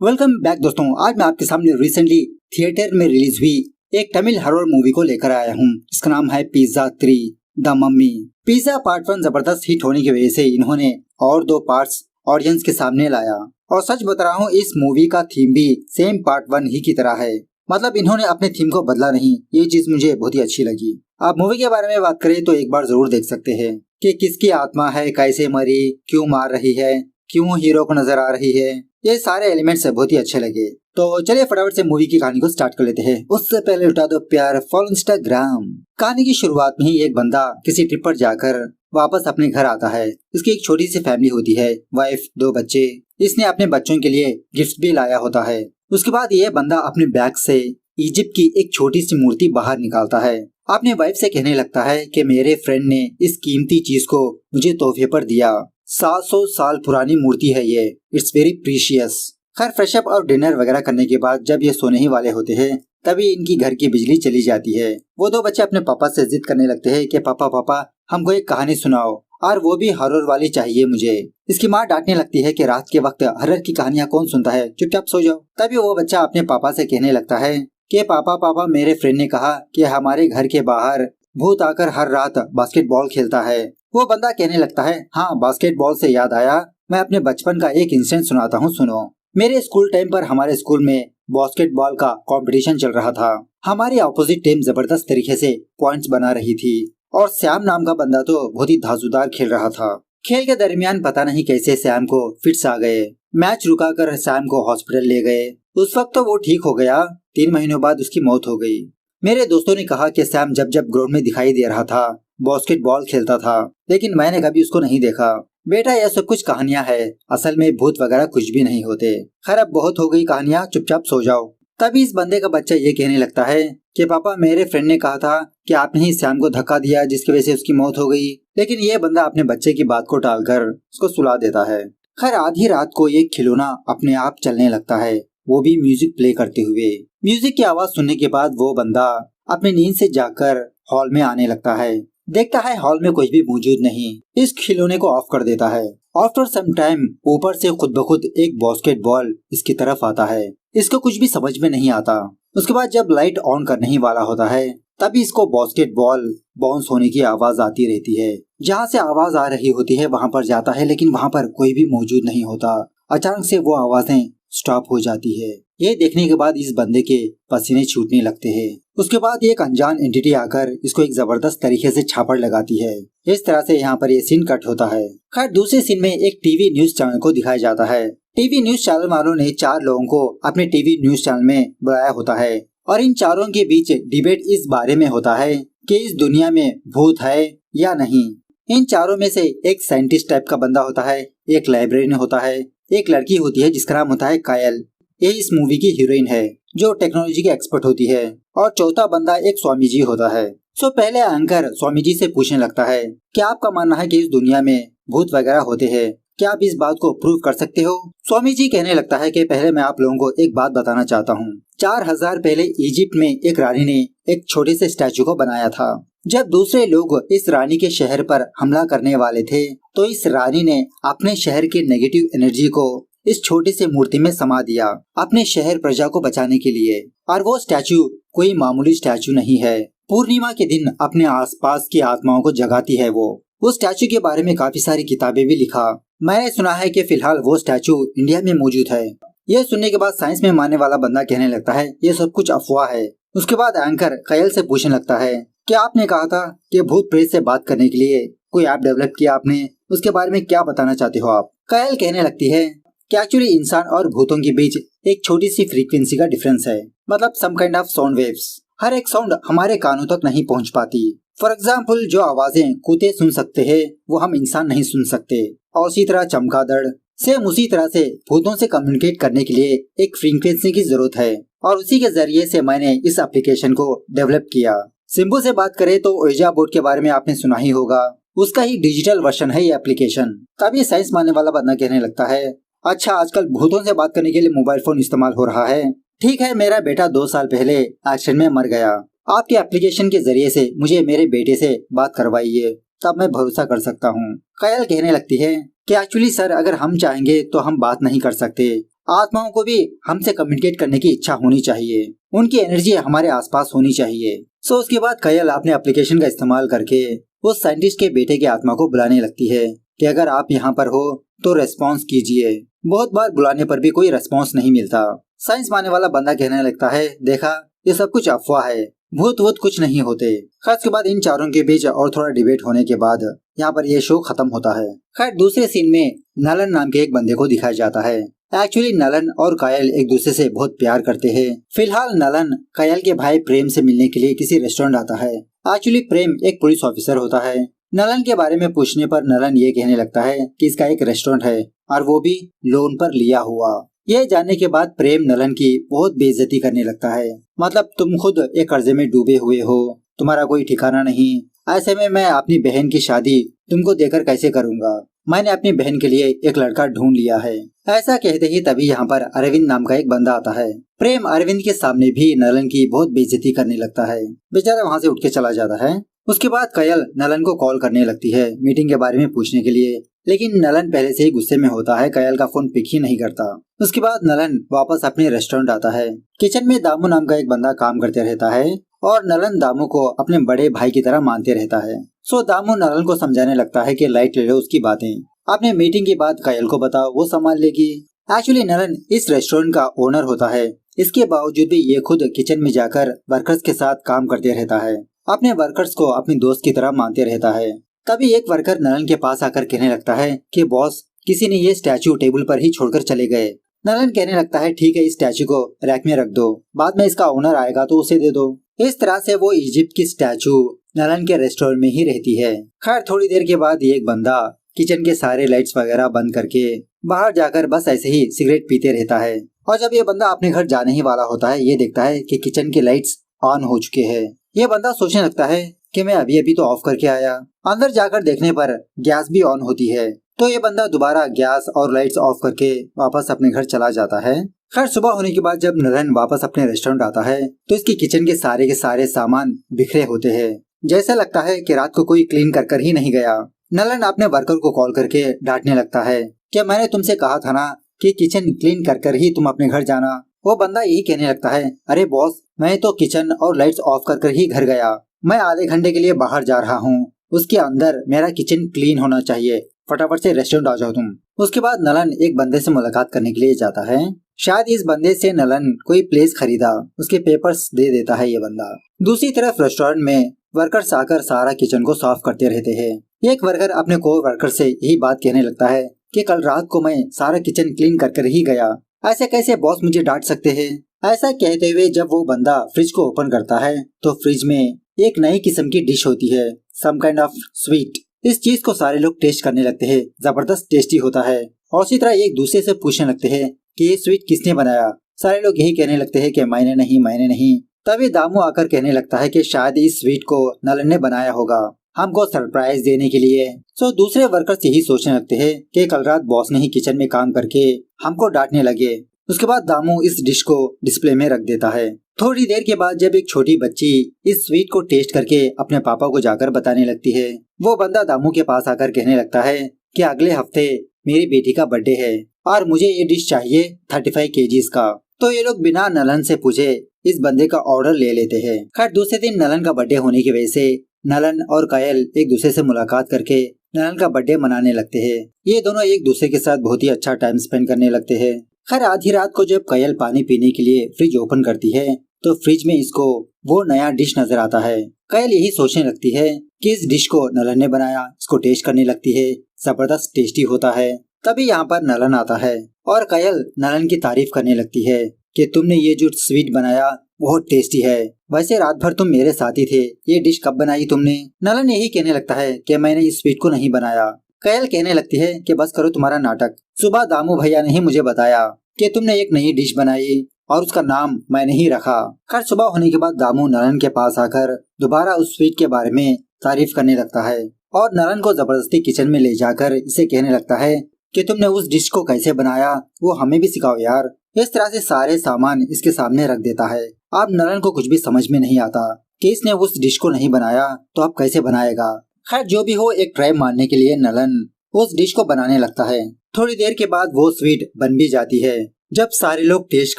Welcome back दोस्तों। आज मैं आपके सामने रिसेंटली थिएटर में रिलीज हुई एक तमिल हॉरर मूवी को लेकर आया हूँ। इसका नाम है pizza 3 the mummy. Pizza part 1 जबरदस्त हिट होने की वजह से इन्होंने और 2 पार्ट्स ऑडियंस के सामने लाया। और सच बता रहा हूँ, इस मूवी का थीम भी सेम पार्ट 1 ही की तरह है। मतलब इन्होंने अपने थीम को बदला नहीं। ये चीज मुझे बहुत ही अच्छी लगी। आप मूवी के बारे में बात करें तो एक बार जरूर देख सकते हैं कि किसकी आत्मा है, कैसे मरी, क्यों मार रही है, क्यों हीरो को नजर आ रही है। ये सारे एलिमेंट्स बहुत ही अच्छे लगे। तो चलिए फटाफट से मूवी की कहानी को स्टार्ट कर लेते हैं। उससे पहले उठा दो प्यार, फॉलो इंस्टाग्राम। कहानी की शुरुआत में ही एक बंदा किसी ट्रिप पर जाकर वापस अपने घर आता है। इसकी एक छोटी सी फैमिली होती है, वाइफ, 2 बच्चे। इसने अपने बच्चों के लिए गिफ्ट भी लाया होता है। उसके बाद ये बंदा अपने बैग से इजिप्ट की एक छोटी सी मूर्ति बाहर निकालता है। अपने वाइफ से कहने लगता है कि मेरे फ्रेंड ने इस कीमती चीज को मुझे तोहफे पर दिया। 700 साल पुरानी मूर्ति है ये, इट्स वेरी प्रीशियस। खैर फ्रेश अप और डिनर वगैरह करने के बाद जब ये सोने ही वाले होते हैं तभी इनकी घर की बिजली चली जाती है। वो 2 बच्चे अपने पापा से जिद करने लगते हैं कि पापा पापा हमको एक कहानी सुनाओ, और वो भी हॉरर वाली चाहिए मुझे। इसकी माँ डांटने लगती है कि रात के वक्त हॉरर की कहानियां कौन सुनता है, चुपचाप सो जाओ। तभी वो बच्चा अपने पापा से कहने लगता है कि पापा पापा मेरे फ्रेंड ने कहा कि हमारे घर के बाहर भूत आकर हर रात बास्केटबॉल खेलता है। वो बंदा कहने लगता है हाँ, बास्केटबॉल से याद आया, मैं अपने बचपन का एक इंसिडेंट सुनाता हूँ, सुनो। मेरे स्कूल टाइम पर हमारे स्कूल में बास्केटबॉल का कंपटीशन चल रहा था। हमारी ऑपोजिट टीम जबरदस्त तरीके से पॉइंट्स बना रही थी और श्याम नाम का बंदा तो बहुत ही धांसूदार खेल रहा था। खेल के दरमियान पता नहीं कैसे श्याम को फिट्स आ गए। मैच रुकाकर श्याम को हॉस्पिटल ले गए। उस वक्त तो वो ठीक हो गया, 3 महीनों बाद उसकी मौत हो गई। मेरे दोस्तों ने कहा कि श्याम जब जब ग्राउंड में दिखाई दे रहा था बास्केटबॉल खेलता था, लेकिन मैंने कभी उसको नहीं देखा। बेटा यह सब कुछ कहानियां है, असल में भूत वगैरह कुछ भी नहीं होते। खैर अब बहुत हो गई कहानियां, चुपचाप सो जाओ। तभी इस बंदे का बच्चा ये कहने लगता है कि पापा मेरे फ्रेंड ने कहा था कि आपने ही श्याम को धक्का दिया जिसकी वजह से उसकी मौत हो गई। लेकिन ये बंदा अपने बच्चे की बात को टालकर उसको सुला देता है। खैर आधी रात को एक खिलौना अपने आप चलने लगता है, वो भी म्यूजिक प्ले करते हुए। म्यूजिक की आवाज सुनने के बाद वो बंदा अपनी नींद से जाकर हॉल में आने लगता है। देखता है हॉल में कोई भी मौजूद नहीं। इस खिलौने को ऑफ कर देता है। आफ्टर सम टाइम ऊपर से खुद ब खुद एक बास्केटबॉल इसकी तरफ आता है। इसको कुछ भी समझ में नहीं आता। उसके बाद जब लाइट ऑन करने ही वाला होता है तभी इसको बास्केटबॉल बाउंस होने की आवाज आती रहती है। जहाँ से आवाज आ रही होती है वहाँ पर जाता है, लेकिन वहाँ पर कोई भी मौजूद नहीं होता। अचानक से वो आवाजें स्टॉप हो जाती है। ये देखने के बाद इस बंदे के पसीने छूटने लगते हैं। उसके बाद एक अनजान एंटिटी आकर इसको एक जबरदस्त तरीके से छापड़ लगाती है। इस तरह से यहाँ पर ये सीन कट होता है। खैर दूसरे सीन में एक टीवी न्यूज चैनल को दिखाया जाता है। टीवी न्यूज चैनल वालों ने 4 लोगों को अपने टीवी न्यूज चैनल में बुलाया होता है और इन चारों के बीच डिबेट इस बारे में होता है कि इस दुनिया में भूत है या नहीं। इन चारों में से एक साइंटिस्ट टाइप का बंदा होता है, एक लाइब्रेरियन होता है, एक लड़की होती है जिसका नाम होता है कायल, ये इस मूवी की हीरोइन है जो टेक्नोलॉजी की एक्सपर्ट होती है, और चौथा बंदा एक स्वामी जी होता है। सो पहले एंकर स्वामी जी से पूछने लगता है कि आपका मानना है कि इस दुनिया में भूत वगैरह होते हैं, क्या आप इस बात को प्रूव कर सकते हो? स्वामी जी कहने लगता है कि पहले मैं आप लोगों को एक बात बताना चाहता हूँ। 4000 पहले इजिप्ट में एक रानी ने एक छोटे से स्टैचू को बनाया था। जब दूसरे लोग इस रानी के शहर पर हमला करने वाले थे तो इस रानी ने अपने शहर की नेगेटिव एनर्जी को इस छोटी सी मूर्ति में समा दिया अपने शहर प्रजा को बचाने के लिए। और वो स्टैचू कोई मामूली स्टैचू नहीं है, पूर्णिमा के दिन अपने आसपास की आत्माओं को जगाती है। वो स्टैचू के बारे में काफी सारी किताबें भी लिखा। मैंने सुना है कि फिलहाल वो स्टैचू इंडिया में मौजूद है। यह सुनने के बाद साइंस में मानने वाला बंदा कहने लगता है ये सब कुछ अफवाह है। उसके बाद एंकर कयल से पूछने लगता है कि आपने कहा था कि भूत प्रेत से बात करने के लिए कोई ऐप डेवलप किया आपने, उसके बारे में क्या बताना चाहते हो आप? कयल कहने लगती है कि एक्चुअली इंसान और भूतों के बीच एक छोटी सी फ्रीक्वेंसी का डिफरेंस है, मतलब some kind of sound waves. हर एक साउंड हमारे कानों तक नहीं पहुंच पाती। फॉर एग्जाम्पल जो आवाजें कुत्ते सुन सकते हैं वो हम इंसान नहीं सुन सकते, और उसी तरह चमगादड़। सेम उसी तरह से भूतों से कम्युनिकेट करने के लिए एक फ्रीक्वेंसी की जरूरत है, और उसी के जरिए से मैंने इस एप्लीकेशन को डेवलप किया। सिंबू से बात करें तो ओइजा बोर्ड के बारे में आपने सुना ही होगा, उसका ही डिजिटल वर्जन है ये एप्लीकेशन। तब ये साइंस मानने वाला बंदा कहने लगता है अच्छा आजकल भूतों से बात करने के लिए मोबाइल फोन इस्तेमाल हो रहा है। ठीक है, मेरा बेटा 2 साल पहले एक्सीडेंट में मर गया, आपके एप्लीकेशन के जरिए से मुझे मेरे बेटे से बात करवाइए, तब मैं भरोसा कर सकता हूँ। कयल कहने लगती है कि एक्चुअली सर अगर हम चाहेंगे तो हम बात नहीं कर सकते, आत्माओं को भी हमसे कम्युनिकेट करने की इच्छा होनी चाहिए, उनकी एनर्जी हमारे आसपास होनी चाहिए। सो उसके बाद कयल अपने एप्लीकेशन का इस्तेमाल करके उस साइंटिस्ट के बेटे की आत्मा को बुलाने लगती है कि अगर आप यहाँ पर हो तो रेस्पॉन्स कीजिए। बहुत बार बुलाने पर भी कोई रेस्पॉन्स नहीं मिलता। साइंस मानने वाला बंदा कहने लगता है, देखा ये सब कुछ अफवाह है, भूत वूत कुछ नहीं होते। खैर के बाद इन चारों के बीच और थोड़ा डिबेट होने के बाद यहाँ पर ये शो खत्म होता है। खैर दूसरे सीन में नलन नाम के एक बंदे को दिखाया जाता है। एक्चुअली नलन और कायल एक दूसरे से बहुत प्यार करते हैं। फिलहाल नलन कायल के भाई प्रेम से मिलने के लिए किसी रेस्टोरेंट आता है। एक्चुअली प्रेम एक पुलिस ऑफिसर होता है। नलन के बारे में पूछने पर नलन ये कहने लगता है कि इसका एक रेस्टोरेंट है और वो भी लोन पर लिया हुआ। ये जानने के बाद प्रेम नलन की बहुत बेइज्जती करने लगता है। मतलब तुम खुद एक कर्जे में डूबे हुए हो, तुम्हारा कोई ठिकाना नहीं, ऐसे में मैं अपनी बहन की शादी तुमको देकर कैसे करूँगा, मैंने अपनी बहन के लिए एक लड़का ढूंढ लिया है। ऐसा कहते ही तभी यहाँ पर अरविंद नाम का एक बंदा आता है। प्रेम अरविंद के सामने भी नलन की बहुत बेइज्जती करने लगता है। बेचारा वहाँ से उठ के चला जाता है। उसके बाद कयल नलन को कॉल करने लगती है मीटिंग के बारे में पूछने के लिए, लेकिन नलन पहले से ही गुस्से में होता है, कयल का फोन पिक ही नहीं करता। उसके बाद नलन वापस अपने रेस्टोरेंट आता है। किचन में दामू नाम का एक बंदा काम करते रहता है और नलन दामू को अपने बड़े भाई की तरह मानते रहता है। सो दामू नलन को समझाने लगता है कि लाइट ले लो उसकी बातें, आपने मीटिंग की बात कयल को बताओ, वो संभाल लेगी। एक्चुअली नलन इस रेस्टोरेंट का ओनर होता है। इसके बावजूद भी ये खुद किचन में जाकर वर्कर्स के साथ काम करते रहता है, अपने वर्कर्स को अपनी दोस्त की तरह मानते रहता है। तभी एक वर्कर नलन के पास आकर कहने लगता है कि बॉस, किसी ने ये स्टैचू टेबल पर ही छोड़कर चले गए। नलन कहने लगता है, ठीक है इस स्टैचू को रैक में रख दो, बाद में इसका ओनर आएगा तो उसे दे दो। इस तरह से वो इजिप्ट की स्टैचू नलन के रेस्टोरेंट में ही रहती है। खैर थोड़ी देर के बाद एक बंदा किचन के सारे लाइट्स वगैरह बंद करके बाहर जाकर बस ऐसे ही सिगरेट पीते रहता है। और जब ये बंदा अपने घर जाने ही वाला होता है, ये देखता है कि किचन के लाइट्स ऑन हो चुके हैं। ये बंदा सोचने लगता है कि मैं अभी अभी तो ऑफ करके आया। अंदर जाकर देखने पर गैस भी ऑन होती है। तो ये बंदा दोबारा गैस और लाइट्स ऑफ करके वापस अपने घर चला जाता है। खैर सुबह होने के बाद जब नलन वापस अपने रेस्टोरेंट आता है तो इसकी किचन के सारे सामान बिखरे होते हैं। जैसा लगता है कि रात को कोई क्लीन कर ही नहीं गया। नलन अपने वर्कर को कॉल करके डांटने लगता है कि मैंने तुमसे कहा था ना कि किचन क्लीन कर ही तुम अपने घर जाना। वो बंदा यही कहने लगता है, अरे बॉस, मैं तो किचन और लाइट्स ऑफ कर ही घर गया, मैं आधे घंटे के लिए बाहर जा रहा हूँ, उसके अंदर मेरा किचन क्लीन होना चाहिए, फटाफट से रेस्टोरेंट आ जाओ तुम। उसके बाद नलन एक बंदे से मुलाकात करने के लिए जाता है। शायद इस बंदे से नलन कोई प्लेस खरीदा, उसके पेपर्स दे देता है ये बंदा। दूसरी तरफ रेस्टोरेंट में वर्कर्स आकर सारा किचन को साफ करते रहते हैं। एक वर्कर अपने को वर्कर से यही बात कहने लगता है कि कल रात को मैं सारा किचन क्लीन कर ही गया, ऐसे कैसे बॉस मुझे डांट सकते हैं। ऐसा कहते हुए जब वो बंदा फ्रिज को ओपन करता है तो फ्रिज में एक नई किस्म की डिश होती है, सम काइंड ऑफ स्वीट। इस चीज को सारे लोग टेस्ट करने लगते हैं, जबरदस्त टेस्टी होता है। और इसी तरह एक दूसरे से पूछने लगते हैं कि ये स्वीट किसने बनाया। सारे लोग यही कहने लगते हैं कि मैंने नहीं। तभी दामू आकर कहने लगता है कि शायद इस स्वीट को नलन ने बनाया होगा, हमको सरप्राइज देने के लिए। सो दूसरे वर्कर्स यही सोचने लगते हैं कि कल रात बॉस ने ही किचन में काम करके हमको डांटने लगे। उसके बाद दामू इस डिश को डिस्प्ले में रख देता है। थोड़ी देर के बाद जब एक छोटी बच्ची इस स्वीट को टेस्ट करके अपने पापा को जाकर बताने लगती है, वो बंदा दामू के पास आकर कहने लगता है कि अगले हफ्ते मेरी बेटी का बर्थडे है और मुझे ये डिश चाहिए 35 kgs का। तो ये लोग बिना नलन से पूछे इस बंदे का ऑर्डर ले लेते हैं। खैर दूसरे दिन नलन का बर्थडे होने की वजह से नलन और कायल एक दूसरे से मुलाकात करके नलन का बर्थडे मनाने लगते हैं। ये दोनों एक दूसरे के साथ बहुत ही अच्छा टाइम स्पेंड करने लगते हैं। खैर आधी रात को जब कायल पानी पीने के लिए फ्रिज ओपन करती है तो फ्रिज में इसको वो नया डिश नजर आता है। कायल यही सोचने लगती है कि इस डिश को नलन ने बनाया, इसको टेस्ट करने लगती है, जबरदस्त टेस्टी होता है। तभी यहाँ पर नलन आता है और कायल नलन की तारीफ करने लगती है कि तुमने ये जो स्वीट बनाया बहुत टेस्टी है, वैसे रात भर तुम मेरे साथ ही थे, ये डिश कब बनाई तुमने। नलन यही कहने लगता है कि मैंने इस स्वीट को नहीं बनाया। कायल कहने लगती है कि बस करो तुम्हारा नाटक, सुबह दामू भैया ने ही मुझे बताया कि तुमने एक नई डिश बनाई और उसका नाम मैंने ही रखा। खैर सुबह होने के बाद दामू नलन के पास आकर दोबारा उस स्वीट के बारे में तारीफ करने लगता है और नलन को जबरदस्ती किचन में ले जाकर इसे कहने लगता है कि तुमने उस डिश को कैसे बनाया वो हमें भी सिखाओ यार। इस तरह से सारे सामान इसके सामने रख देता है। अब नलन को कुछ भी समझ में नहीं आता कि इसने उस डिश को नहीं बनाया तो अब कैसे बनाएगा। खैर जो भी हो, एक ट्राई मारने के लिए नलन उस डिश को बनाने लगता है। थोड़ी देर के बाद वो स्वीट बन भी जाती है। जब सारे लोग टेस्ट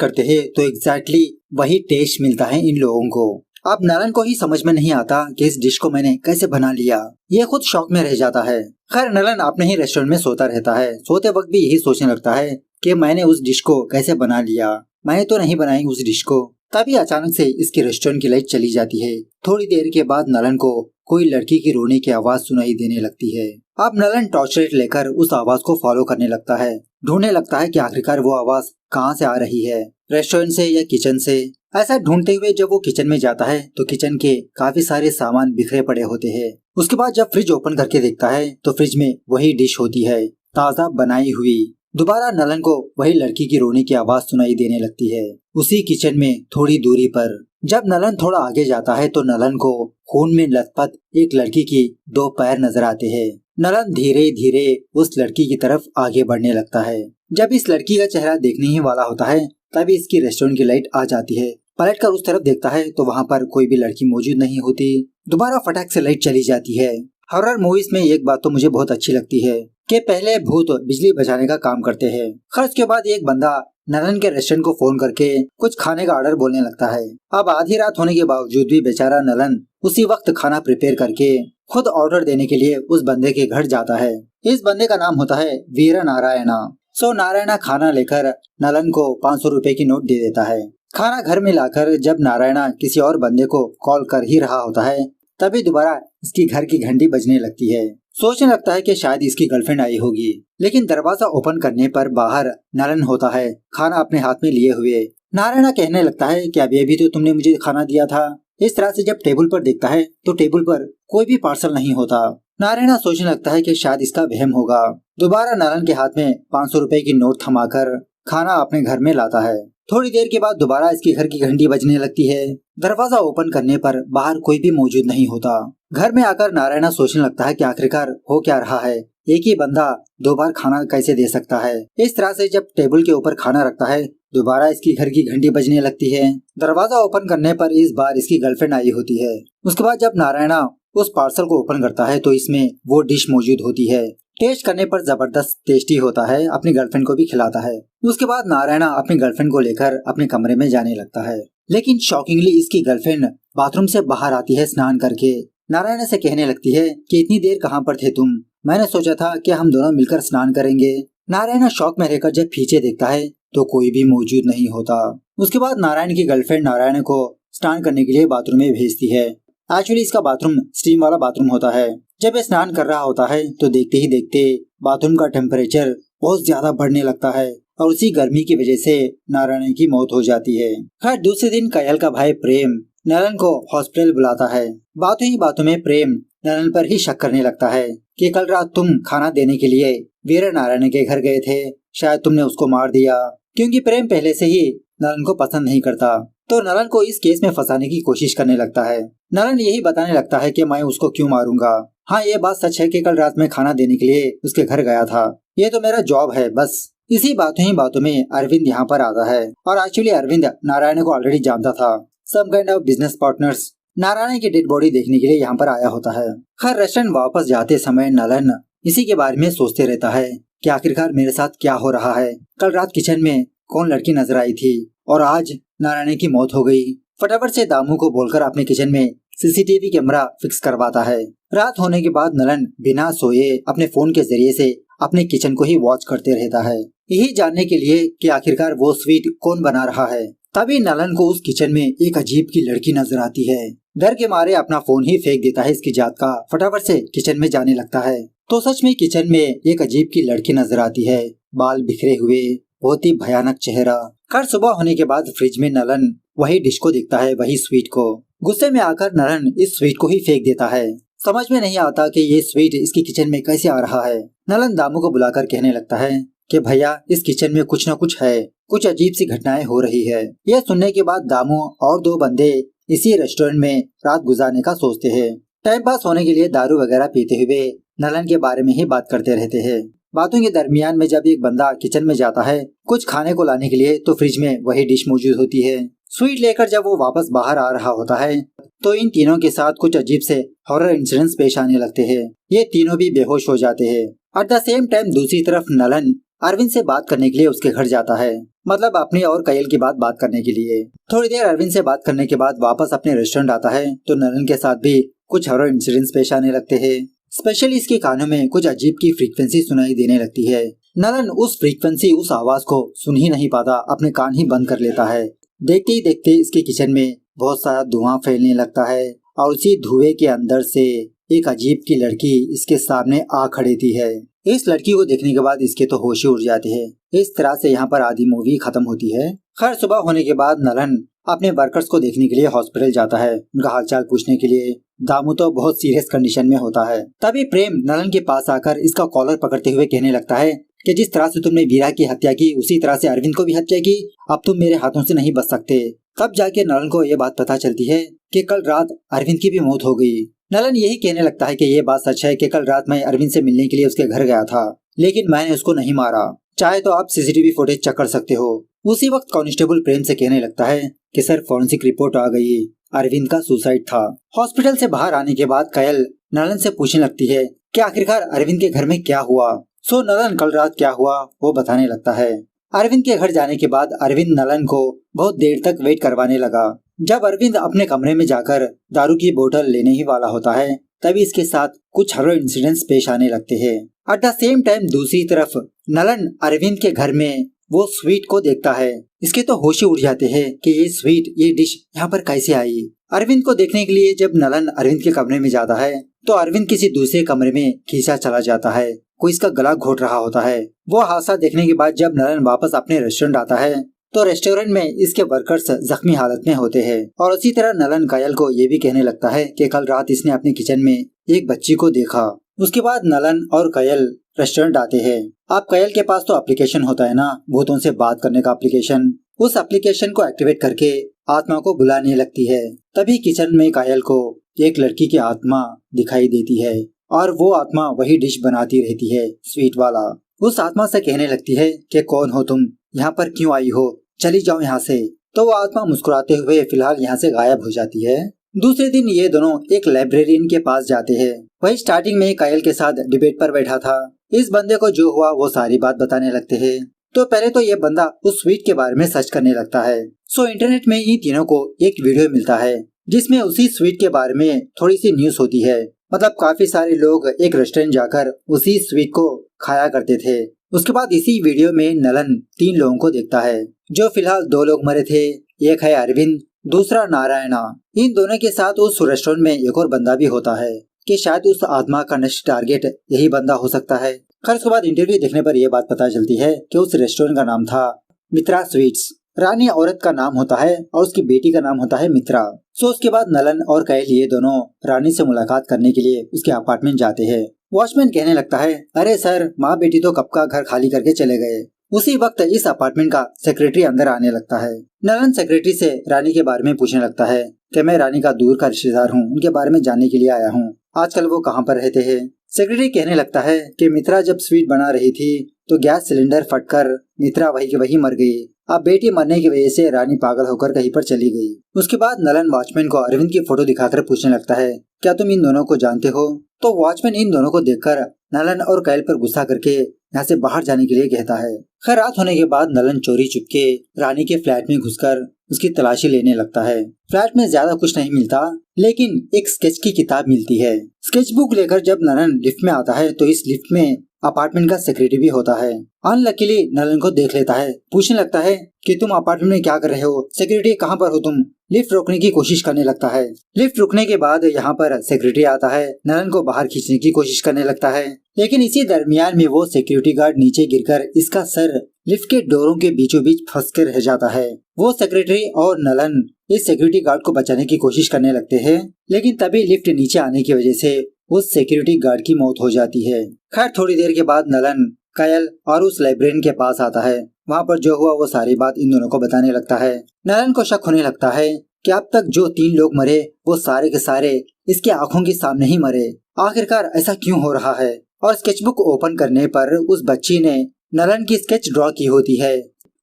करते हैं तो एग्जैक्टली वही टेस्ट मिलता है इन लोगों को। अब नलन को ही समझ में नहीं आता कि इस डिश को मैंने कैसे बना लिया। ये खुद शॉक में रह जाता है। खैर नलन अपने ही रेस्टोरेंट में सोता रहता है। सोते वक्त भी यही सोचने लगता है कि मैंने उस डिश को कैसे बना लिया, मैंने तो नहीं बनाई उस डिश को। तभी अचानक से इसके रेस्टोरेंट की लाइट चली जाती है। थोड़ी देर के बाद नलन को कोई लड़की की रोने की आवाज सुनाई देने लगती है। अब नलन टॉर्च लाइट लेकर उस आवाज को फॉलो करने लगता है। ढूंढने लगता है कि आखिरकार वो आवाज कहाँ से आ रही है, रेस्टोरेंट से या किचन से। ऐसा ढूंढते हुए जब वो किचन में जाता है तो किचन के काफी सारे सामान बिखरे पड़े होते हैं। उसके बाद जब फ्रिज ओपन करके देखता है तो फ्रिज में वही डिश होती है, ताज़ा बनाई हुई। दोबारा नलन को वही लड़की की रोने की आवाज सुनाई देने लगती है, उसी किचन में थोड़ी दूरी पर। जब नलन थोड़ा आगे जाता है तो नलन को खून में लथपथ एक लड़की की 2 पैर नजर आते हैं। नलन धीरे धीरे उस लड़की की तरफ आगे बढ़ने लगता है। जब इस लड़की का चेहरा देखने ही वाला होता है तभी इसकी रेस्टोरेंट की लाइट आ जाती है। पलट कर उस तरफ देखता है तो वहाँ पर कोई भी लड़की मौजूद नहीं होती। दोबारा फटाक से लाइट चली जाती है। हॉरर मूवीज में एक बात तो मुझे बहुत अच्छी लगती है कि पहले भूत बिजली बचाने का काम करते हैं। खर्च के बाद एक बंदा नलन के रेस्टोरेंट को फोन करके कुछ खाने का ऑर्डर बोलने लगता है। अब आधी रात होने के बावजूद भी बेचारा नलन उसी वक्त खाना प्रिपेयर करके खुद ऑर्डर देने के लिए उस बंदे के घर जाता है। इस बंदे का नाम होता है वीर नारायणा। सो नारायणा खाना लेकर नलन को 500 रुपए की नोट दे देता है। खाना घर में लाकर जब नारायणा किसी और बंदे को कॉल कर ही रहा होता है तभी दोबारा इसकी घर की घंटी बजने लगती है। सोचने लगता है कि शायद इसकी गर्लफ्रेंड आई होगी, लेकिन दरवाजा ओपन करने पर बाहर नलन होता है, खाना अपने हाथ में लिए हुए। नारायणा कहने लगता है कि अभी तो तुमने मुझे खाना दिया था। इस तरह से जब टेबल पर देखता है तो टेबल पर कोई भी पार्सल नहीं होता। नारायणा सोचने लगता है कि शायद इसका वहम होगा। दोबारा नलन के हाथ में 500 रुपए की नोट थमाकर खाना अपने घर में लाता है। थोड़ी देर के बाद दोबारा इसके घर की घंटी बजने लगती है। दरवाजा ओपन करने पर बाहर कोई भी मौजूद नहीं होता। घर में आकर नारायणा सोचने लगता है कि आखिरकार हो क्या रहा है, एक ही बंदा 2 बार खाना कैसे दे सकता है। इस तरह से जब टेबल के ऊपर खाना रखता है दोबारा इसकी घर की घंटी बजने लगती है। दरवाजा ओपन करने पर इस बार इसकी गर्लफ्रेंड आई होती है। उसके बाद जब नारायणा उस पार्सल को ओपन करता है तो इसमें वो डिश मौजूद होती है। टेस्ट करने पर जबरदस्त टेस्टी होता है, अपनी गर्लफ्रेंड को भी खिलाता है। उसके बाद नारायणा अपनी गर्लफ्रेंड को लेकर अपने कमरे में जाने लगता है, लेकिन शॉकिंगली इसकी गर्लफ्रेंड बाथरूम से बाहर आती है स्नान करके। नारायणा से कहने लगती है कि इतनी देर कहाँ पर थे तुम, मैंने सोचा था कि हम दोनों मिलकर स्नान करेंगे। नारायणा शौक में रहकर जब पीछे देखता है तो कोई भी मौजूद नहीं होता। उसके बाद नारायण की गर्लफ्रेंड नारायण को स्नान करने के लिए बाथरूम में भेजती है। एक्चुअली इसका बाथरूम स्टीम वाला बाथरूम होता है। जब ये स्नान कर रहा होता है तो देखते ही देखते बाथरूम का टेम्परेचर बहुत ज्यादा बढ़ने लगता है और उसी गर्मी की वजह से नारायण की मौत हो जाती है। खैर दूसरे दिन कयल का भाई प्रेम नलन को हॉस्पिटल बुलाता है। बातों ही बातों में प्रेम नलन पर ही शक करने लगता है कि कल रात तुम खाना देने के लिए वीर नारायण के घर गए थे, शायद तुमने उसको मार दिया। क्योंकि प्रेम पहले से ही नलन को पसंद नहीं करता तो नलन को इस केस में फंसाने की कोशिश करने लगता है। नलन यही बताने लगता है कि मैं उसको क्यों मारूंगा। हाँ ये बात सच है कि कल रात मैं खाना देने के लिए उसके घर गया था, ये तो मेरा जॉब है बस। इसी बातों ही बातों में अरविंद यहाँ पर आता है और एक्चुअली अरविंद नारायण को ऑलरेडी जानता था। Some kind of business partners Narayan की डेड बॉडी देखने के लिए यहाँ पर आया होता है। खैर रेस्टोरेंट वापस जाते समय नलन इसी के बारे में सोचते रहता है कि आखिरकार मेरे साथ क्या हो रहा है। कल रात किचन में कौन लड़की नजर आई थी और आज नारायण की मौत हो गई। फटाफट से दामू को बोलकर अपने किचन में सीसीटीवी कैमरा फिक्स करवाता है। रात होने के बाद नलन बिना सोए अपने फोन के जरिए से अपने किचन को ही वॉच करते रहता है, यही जानने के लिए कि आखिरकार वो स्वीट कौन बना रहा है। तभी नलन को उस किचन में एक अजीब की लड़की नजर आती है। डर के मारे अपना फोन ही फेंक देता है इसकी जात का, फटाफट से किचन में जाने लगता है तो सच में किचन में एक अजीब की लड़की नजर आती है, बाल बिखरे हुए, बहुत ही भयानक चेहरा। खैर सुबह होने के बाद फ्रिज में नलन वही डिश को देखता है, वही स्वीट को। गुस्से में आकर नलन इस स्वीट को ही फेंक देता है। समझ में नहीं आता कि ये स्वीट इसकी किचन में कैसे आ रहा है। नलन दामू को बुलाकर कहने लगता है कि भैया इस किचन में कुछ न कुछ है, कुछ अजीब सी घटनाएं हो रही है। यह सुनने के बाद दामू और 2 बंदे इसी रेस्टोरेंट में रात गुजारने का सोचते हैं। टाइम पास होने के लिए दारू वगैरह पीते हुए नलन के बारे में ही बात करते रहते हैं। बातों के दरमियान में जब एक बंदा किचन में जाता है कुछ खाने को लाने के लिए तो फ्रिज में वही डिश मौजूद होती है। स्वीट लेकर जब वो वापस बाहर आ रहा होता है तो इन तीनों के साथ कुछ अजीब से हॉरर इंसिडेंट्स पेश आने लगते हैं। ये तीनों भी बेहोश हो जाते हैं एट द सेम टाइम दूसरी तरफ नलन अरविंद से बात करने के लिए उसके घर जाता है, मतलब अपनी और कयल की बात करने के लिए। थोड़ी देर अरविंद से बात करने के बाद वापस अपने रेस्टोरेंट आता है तो नलन के साथ भी कुछ हॉरर इंसिडेंट्स पेश आने लगते हैं। स्पेशली इसके कानों में कुछ अजीब की फ्रीक्वेंसी सुनाई देने लगती है। नलन उस फ्रीक्वेंसी, उस आवाज को सुन ही नहीं पाता, अपने कान ही बंद कर लेता है। देखते ही देखते इसके किचन में बहुत सारा धुआं फैलने लगता है और उसी धुएं के अंदर से एक अजीब की लड़की इसके सामने आ खड़ी थी है। इस लड़की को देखने के बाद इसके तो होश ही उड़ जाते हैं। इस तरह से यहाँ पर आधी मूवी खत्म होती है। खैर सुबह होने के बाद नलन अपने वर्कर्स को देखने के लिए हॉस्पिटल जाता है, उनका हालचाल पूछने के लिए। दामू तो बहुत सीरियस कंडीशन में होता है। तभी प्रेम नलन के पास आकर इसका कॉलर पकड़ते हुए कहने लगता है कि जिस तरह से तुमने वीरा की हत्या की उसी तरह से अरविंद को भी हत्या की, अब तुम मेरे हाथों से नहीं बच सकते। तब जाके नलन को ये बात पता चलती है कि कल रात अरविंद की भी मौत हो गई। नलन यही कहने लगता है कि ये बात सच है कि कल रात मैं अरविंद से मिलने के लिए उसके घर गया था, लेकिन मैंने उसको नहीं मारा। चाहे तो आप सीसीटीवी फुटेज चेक कर सकते हो। उसी वक्त कांस्टेबल प्रेम से कहने लगता है कि सर फॉरेंसिक रिपोर्ट आ गई, अरविंद का सुसाइड था। हॉस्पिटल से बाहर आने के बाद कयल नलन से पूछने लगती है कि आखिरकार अरविंद के घर में क्या हुआ। सो नलन कल रात क्या हुआ वो बताने लगता है। अरविंद के घर जाने के बाद अरविंद नलन को बहुत देर तक वेट करवाने लगा। जब अरविंद अपने कमरे में जाकर दारू की बोतल लेने ही वाला होता है तभी इसके साथ कुछ हॉरर इंसिडेंट्स पेश आने लगते हैं। एट द सेम टाइम दूसरी तरफ नलन अरविंद के घर में वो स्वीट को देखता है। इसके तो होश ही उड़ जाते हैं कि ये स्वीट, ये डिश यहाँ पर कैसे आई। अरविंद को देखने के लिए जब नलन अरविंद के कमरे में जाता है तो अरविंद किसी दूसरे कमरे में खींचा चला जाता है, कोई इसका गला घोट रहा होता है। वो हादसा देखने के बाद जब नलन वापस अपने रेस्टोरेंट आता है तो रेस्टोरेंट में इसके वर्कर्स जख्मी हालत में होते हैं और उसी तरह नलन कयल को ये भी कहने लगता है कि कल रात इसने अपने किचन में एक बच्ची को देखा। उसके बाद नलन और कयल रेस्टोरेंट आते हैं। अब कयल के पास तो एप्लीकेशन होता है ना, भूतों से बात करने का एप्लीकेशन। उस एप्लीकेशन को एक्टिवेट करके आत्मा को बुलाने लगती है। तभी किचन में कयल को एक लड़की की आत्मा दिखाई देती है और वो आत्मा वही डिश बनाती रहती है, स्वीट वाला। उस आत्मा से कहने लगती है कि कौन हो तुम, यहाँ पर क्यों आई हो, चली जाओ यहाँ से। तो वो आत्मा मुस्कुराते हुए फिलहाल यहाँ से गायब हो जाती है। दूसरे दिन ये दोनों एक लाइब्रेरियन के पास जाते हैं। वही स्टार्टिंग में कयल के साथ डिबेट पर बैठा था। इस बंदे को जो हुआ वो सारी बात बताने लगते हैं। तो पहले तो ये बंदा उस स्वीट के बारे में सर्च करने लगता है। सो इंटरनेट में इन तीनों को एक वीडियो मिलता है जिसमें उसी स्वीट के बारे में थोड़ी सी न्यूज होती है। मतलब काफी सारे लोग एक रेस्टोरेंट जाकर उसी स्वीट को खाया करते थे। उसके बाद इसी वीडियो में नलन 3 लोगों को देखता है, जो फिलहाल 2 लोग मरे थे। एक है अरविंद, दूसरा नारायणा। इन दोनों के साथ उस रेस्टोरेंट में एक और बंदा भी होता है कि शायद उस आत्मा का नेक्स्ट टारगेट यही बंदा हो सकता है। खैर उसके बाद इंटरव्यू देखने पर यह बात पता चलती है कि उस रेस्टोरेंट का नाम था मित्रा स्वीट्स। रानी औरत का नाम होता है और उसकी बेटी का नाम होता है मित्रा। सो उसके बाद नलन और कयल ये दोनों रानी से मुलाकात करने के लिए उसके अपार्टमेंट जाते हैं। वॉचमैन कहने लगता है, अरे सर, माँ बेटी तो कब का घर खाली करके चले गए। उसी वक्त इस अपार्टमेंट का सेक्रेटरी अंदर आने लगता है। नलन सेक्रेटरी से रानी के बारे में पूछने लगता है कि मैं रानी का दूर का रिश्तेदार हूँ, उनके बारे में जानने के लिए आया हूँ। आजकल वो कहाँ पर रहते हैं। सेक्रेटरी कहने लगता है कि मित्रा जब स्वीट बना रही थी तो गैस सिलेंडर फटकर मित्रा वही की वही मर गई। अब बेटी मरने की वजह से रानी पागल होकर कहीं पर चली गई। उसके बाद नलन वॉचमैन को अरविंद की फोटो दिखाकर पूछने लगता है, क्या तुम इन दोनों को जानते हो। तो वॉचमैन इन दोनों को देखकर नलन और कयल पर गुस्सा करके यहाँ से बाहर जाने के लिए कहता है। खैर रात होने के बाद नलन चोरी चुपके रानी के फ्लैट में घुसकर उसकी तलाशी लेने लगता है। फ्लैट में ज्यादा कुछ नहीं मिलता, लेकिन एक स्केच की किताब मिलती है। स्केच बुक लेकर जब नलन लिफ्ट में आता है तो इस लिफ्ट में अपार्टमेंट का सेक्रेटरी भी होता है। अनलकीली नलन को देख लेता है, पूछने लगता है कि तुम अपार्टमेंट में क्या कर रहे हो, सेक्रेटरी कहाँ पर हो तुम। लिफ्ट रोकने की कोशिश करने लगता है। लिफ्ट रुकने के बाद यहाँ पर सेक्रेटरी आता है, नलन को बाहर खींचने की कोशिश करने लगता है, लेकिन इसी दरमियान में वो सिक्योरिटी गार्ड नीचे गिरकर इसका सर लिफ्ट के डोरों के बीचों बीच फंस कर रह जाता है। वो सेक्रेटरी और नलन इस सिक्योरिटी गार्ड को बचाने की कोशिश करने लगते हैं, लेकिन तभी लिफ्ट नीचे आने की वजह से उस सिक्योरिटी गार्ड की मौत हो जाती है। खैर थोड़ी देर के बाद नलन कयल और उस लाइब्रेरियन के पास आता है। वहाँ पर जो हुआ वो सारी बात इन दोनों को बताने लगता है। नलन को शक होने लगता है कि अब तक जो 3 लोग मरे वो सारे के सारे इसके आंखों के सामने ही मरे। आखिरकार ऐसा क्यों हो रहा है। और स्केचबुक ओपन करने पर उस बच्ची ने नलन की स्केच ड्रॉ की होती है,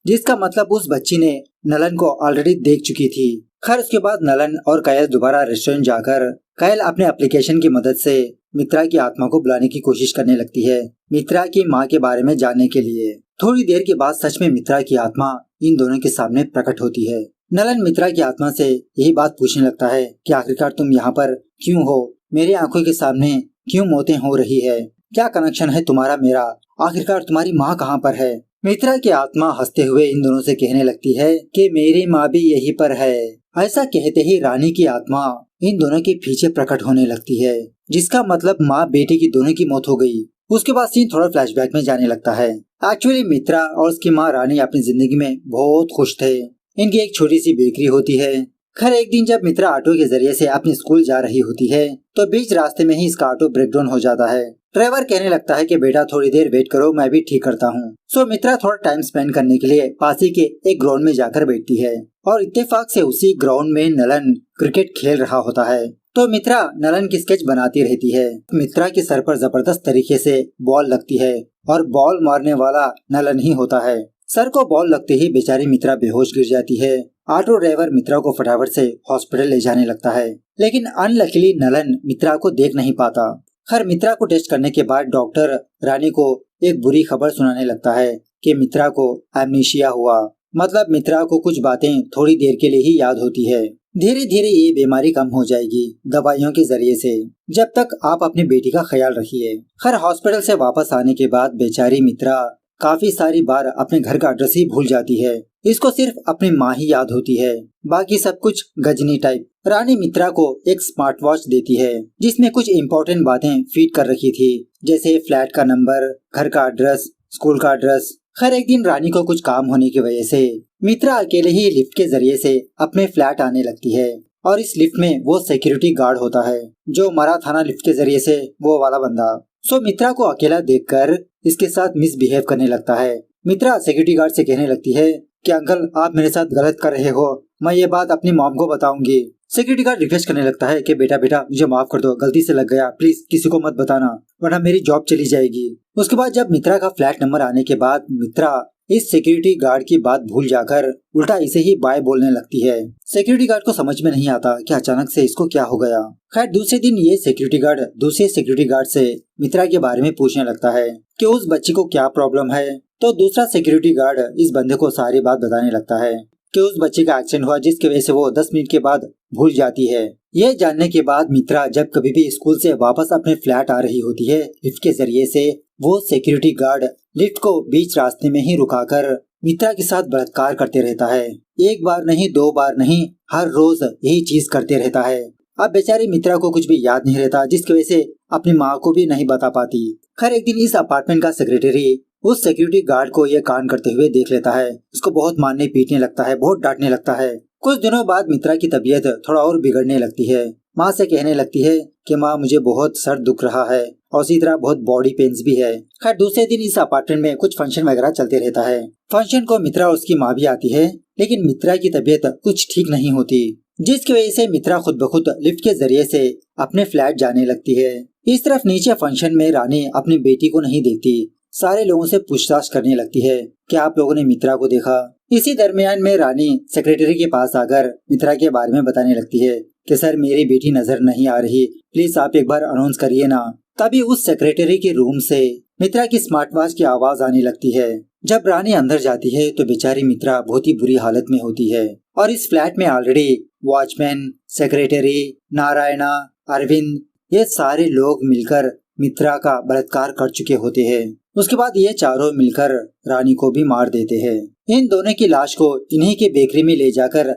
जिसका मतलब उस बच्ची ने नलन को ऑलरेडी देख चुकी थी। खैर उसके बाद नलन और कयल दोबारा रेस्टोरेंट जाकर कयल अपने एप्लीकेशन की मदद से मित्रा की आत्मा को बुलाने की कोशिश करने लगती है, मित्रा की माँ के बारे में जानने के लिए। थोड़ी देर के बाद सच में मित्रा की आत्मा इन दोनों के सामने प्रकट होती है। नलन मित्रा की आत्मा से यही बात पूछने लगता है कि आखिरकार तुम यहाँ पर क्यों हो, मेरी आंखों के सामने क्यों मौतें हो रही है, क्या कनेक्शन है तुम्हारा मेरा, आखिरकार तुम्हारी माँ कहाँ पर है। मित्रा की आत्मा हंसते हुए इन दोनों से कहने लगती है कि मेरी माँ भी यहीं पर है। ऐसा कहते ही रानी की आत्मा इन दोनों के पीछे प्रकट होने लगती है, जिसका मतलब माँ बेटी की दोनों की मौत हो गई। उसके बाद सीन थोड़ा फ्लैशबैक में जाने लगता है। एक्चुअली मित्रा और उसकी माँ रानी अपनी जिंदगी में बहुत खुश थे। इनकी एक छोटी सी बेकरी होती है। खैर एक दिन जब मित्रा ऑटो के जरिए से अपने स्कूल जा रही होती है तो बीच रास्ते में ही इसका ऑटो ब्रेकडाउन हो जाता है। ड्राइवर कहने लगता है कि बेटा थोड़ी देर वेट करो, मैं भी ठीक करता हूँ। सो मित्रा थोड़ा टाइम स्पेंड करने के लिए पास ही के एक ग्राउंड में जाकर बैठती है और इत्तेफाक से उसी ग्राउंड में नलन क्रिकेट खेल रहा होता है। तो मित्रा नलन की स्केच बनाती रहती है। मित्रा के सर पर जबरदस्त तरीके से बॉल लगती है और बॉल मारने वाला नलन ही होता है। सर को बॉल लगते ही बेचारी मित्रा बेहोश गिर जाती है। ऑटो ड्राइवर मित्रा को फटाफट से हॉस्पिटल ले जाने लगता है, लेकिन अनलकीली नलन मित्रा को देख नहीं पाता। खैर मित्रा को टेस्ट करने के बाद डॉक्टर रानी को एक बुरी खबर सुनाने लगता है कि मित्रा को एमनीशिया हुआ, मतलब मित्रा को कुछ बातें थोड़ी देर के लिए ही याद होती है। धीरे धीरे ये बीमारी कम हो जाएगी दवाइयों के जरिए से, जब तक आप अपनी बेटी का ख्याल रखिए। खैर हॉस्पिटल से वापस आने के बाद बेचारी मित्रा काफी सारी बार अपने घर का एड्रेस ही भूल जाती है। इसको सिर्फ अपनी माँ ही याद होती है, बाकी सब कुछ गजनी टाइप। रानी मित्रा को एक स्मार्ट वॉच देती है जिसमें कुछ इम्पोर्टेंट बातें फीड कर रखी थी, जैसे फ्लैट का नंबर, घर का एड्रेस, स्कूल का एड्रेस। खैर एक दिन रानी को कुछ काम होने की वजह से मित्रा अकेले ही लिफ्ट के जरिए से अपने फ्लैट आने लगती है और इस लिफ्ट में वो सिक्योरिटी गार्ड होता है जो मरा था ना लिफ्ट के जरिए से, वो वाला बंदा। सो मित्रा को अकेला देखकर इसके साथ मिसबिहेव करने लगता है। मित्रा सिक्योरिटी गार्ड से कहने लगती है कि अंकल आप मेरे साथ गलत कर रहे हो, मैं ये बात अपनी मॉम को बताऊंगी। सिक्योरिटी गार्ड रिक्वेस्ट करने लगता है कि बेटा मुझे माफ कर दो, गलती से लग गया, प्लीज किसी को मत बताना वरना मेरी जॉब चली जाएगी। उसके बाद जब मित्रा का फ्लैट नंबर आने के बाद मित्रा इस सिक्योरिटी गार्ड की बात भूल जाकर उल्टा इसे ही बाय बोलने लगती है। सिक्योरिटी गार्ड को समझ में नहीं आता कि अचानक से इसको क्या हो गया। खैर दूसरे दिन ये सिक्योरिटी गार्ड दूसरे सिक्योरिटी गार्ड से मित्रा के बारे में पूछने लगता है कि उस बच्ची को क्या प्रॉब्लम है। तो दूसरा सिक्योरिटी गार्ड इस बंदे को सारी बात बताने लगता है कि उस बच्चे का एक्सीडेंट हुआ जिसकी वजह से वो 10 मिनट के बाद भूल जाती है। ये जानने के बाद मित्रा जब कभी भी स्कूल से वापस अपने फ्लैट आ रही होती है लिफ्ट के जरिए से, वो सिक्योरिटी गार्ड लिफ्ट को बीच रास्ते में ही रुकाकर मित्रा के साथ बलात्कार करते रहता है। एक बार नहीं, दो बार नहीं, हर रोज यही चीज करते रहता है। अब बेचारी मित्रा को कुछ भी याद नहीं रहता, जिसकी वजह से अपनी माँ को भी नहीं बता पाती। खैर एक दिन इस अपार्टमेंट का सेक्रेटरी उस सिक्योरिटी गार्ड को ये कांड करते हुए देख लेता है। उसको बहुत मारने पीटने लगता है, बहुत डांटने लगता है। कुछ दिनों बाद मित्रा की तबीयत थोड़ा और बिगड़ने लगती है। माँ से कहने लगती है कि माँ मुझे बहुत सर दुख रहा है और इसी तरह बहुत बॉडी पेन्स भी है। खैर दूसरे दिन इस अपार्टमेंट में कुछ फंक्शन वगैरह चलते रहता है। फंक्शन को मित्रा और उसकी माँ भी आती है, लेकिन मित्रा की तबीयत कुछ ठीक नहीं होती, जिसकी वजह से मित्रा खुद ब खुद लिफ्ट के जरिए से अपने फ्लैट जाने लगती है। इस तरफ नीचे फंक्शन में रानी अपनी बेटी को नहीं देखती, सारे लोगों से पूछताछ करने लगती है कि आप लोगों ने मित्रा को देखा। इसी दरमियान में रानी सेक्रेटरी के पास आकर मित्रा के बारे में बताने लगती है कि सर मेरी बेटी नजर नहीं आ रही, प्लीज आप एक बार अनाउंस करिए ना। तभी उस सेक्रेटरी के रूम से मित्रा की स्मार्ट वॉच की आवाज आने लगती है। जब रानी अंदर जाती है तो बेचारी मित्रा बहुत ही बुरी हालत में होती है और इस फ्लैट में already watchman, secretary, Narayana, Arvind, ये सारे लोग मिलकर मित्रा का बलात्कार कर चुके होते हैं। उसके बाद ये चारों मिलकर रानी को भी मार देते हैं। इन दोनों की लाश को इन्हीं के बेकरी में ले जाकर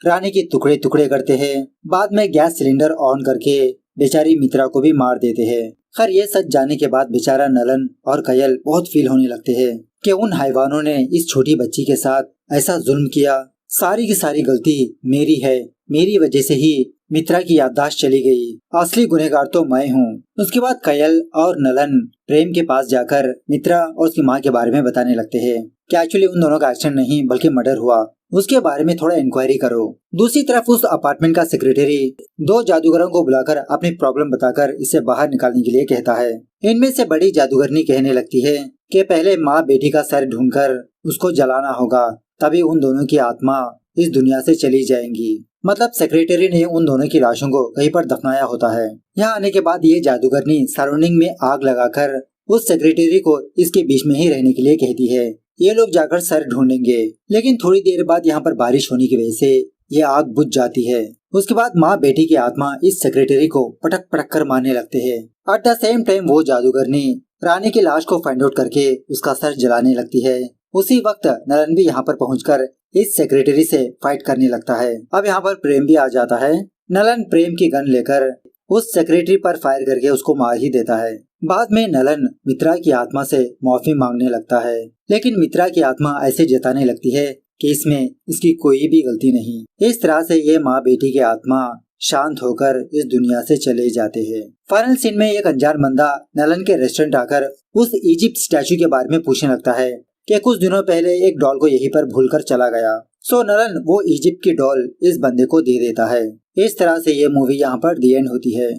रानी के टुकड़े टुकड़े करते हैं। बाद में गैस सिलेंडर ऑन करके बेचारी मित्रा को भी मार देते हैं। खैर ये सच जानने के बाद बेचारा नलन और कयल बहुत फील होने लगते हैं कि उन हैवानों ने इस छोटी बच्ची के साथ ऐसा जुल्म किया। सारी की सारी गलती मेरी है, मेरी वजह से ही मित्रा की याददाश्त चली गई, असली गुनहगार तो मैं हूँ। उसके बाद कयल और नलन प्रेम के पास जाकर मित्रा और उसकी माँ के बारे में बताने लगते हैं कि एक्चुअली उन दोनों का एक्सीडेंट नहीं बल्कि मर्डर हुआ, उसके बारे में थोड़ा इंक्वायरी करो। दूसरी तरफ उस अपार्टमेंट का सेक्रेटरी 2 जादूगरों को बुलाकर अपनी प्रॉब्लम बताकर इसे बाहर निकालने के लिए कहता है। इनमें से बड़ी जादूगरनी कहने लगती है कि पहले माँ बेटी का सर ढूंढकर उसको जलाना होगा, तभी उन दोनों की आत्मा इस दुनिया से चली जाएंगी। मतलब सेक्रेटरी ने उन दोनों की लाशों को कहीं पर दफनाया होता है। यहाँ आने के बाद ये जादूगरनी सराउंडिंग में आग लगाकर उस सेक्रेटरी को इसके बीच में ही रहने के लिए कहती है। ये लोग जाकर सर ढूंढेंगे, लेकिन थोड़ी देर बाद यहाँ पर बारिश होने की वजह से ये आग बुझ जाती है। उसके बाद माँ बेटी की आत्मा इस सेक्रेटरी को पटक पटक कर मारने लगते हैं। एट द सेम टाइम वो जादूगरनी रानी की लाश को फाइंड आउट करके उसका सर जलाने लगती है। उसी वक्त नलन भी यहाँ पर पहुंचकर इस सेक्रेटरी से फाइट करने लगता है। अब यहाँ पर प्रेम भी आ जाता है। नलन प्रेम की गन लेकर उस सेक्रेटरी पर फायर करके उसको मार ही देता है। बाद में नलन मित्रा की आत्मा से माफी मांगने लगता है, लेकिन मित्रा की आत्मा ऐसे जताने लगती है कि इसमें इसकी कोई भी गलती नहीं। इस तरह से ये माँ बेटी की आत्मा शांत होकर इस दुनिया से चले जाते हैं। फाइनल सीन में एक अनजान बंदा नलन के रेस्टोरेंट आकर उस इजिप्ट स्टैचू के बारे में पूछने लगता है कि कुछ दिनों पहले एक डॉल को यहीं पर भूलकर चला गया। सो नलन वो इजिप्ट की डॉल इस बंदे को दे देता है। इस तरह से ये मूवी यहाँ पर दी एंड होती है।